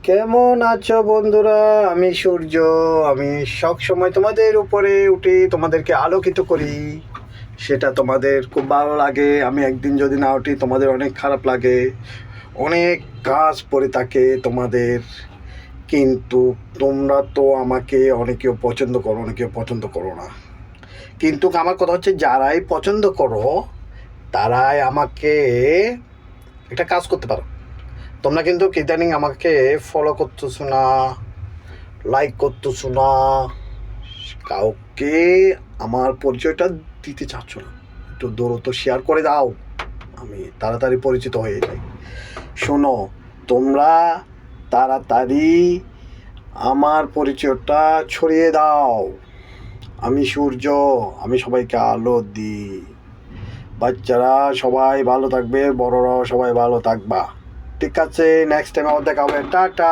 কেমন আছো বন্ধুরা? আমি সূর্য। আমি সব সময় তোমাদের উপরে উঠে তোমাদেরকে আলোকিত করি। সেটা তোমাদের খুব ভালো লাগে। আমি একদিন যদি না উঠি তোমাদের অনেক খারাপ লাগে। অনেক কাজ পড়ে থাকে তোমাদের, কিন্তু তোমরা তো আমাকে অনেকেও পছন্দ করো, অনেকেও পছন্দ করো না। কিন্তু আমার কথা হচ্ছে, যারাই পছন্দ করো তারাই আমাকে একটা কাজ করতে পারো। তোমরা কিন্তু ইদানিং আমাকে ফলো করতেছো না, লাইক করতেছো না, কাউকে আমার পরিচয়টা দিতে চাচ্ছ না। একটু দ্রুত শেয়ার করে দাও, আমি তাড়াতাড়ি পরিচিত হয়ে যাই। শোনো, তোমরা তাড়াতাড়ি আমার পরিচয়টা ছড়িয়ে দাও। আমি সূর্য, আমি সবাইকে আলো দিই। বাচ্চারা সবাই ভালো থাকবে, বড়রাও সবাই ভালো থাকবা। ঠিক আছে, নেক্সট টাইম আবার দেখা হবে। টাটা।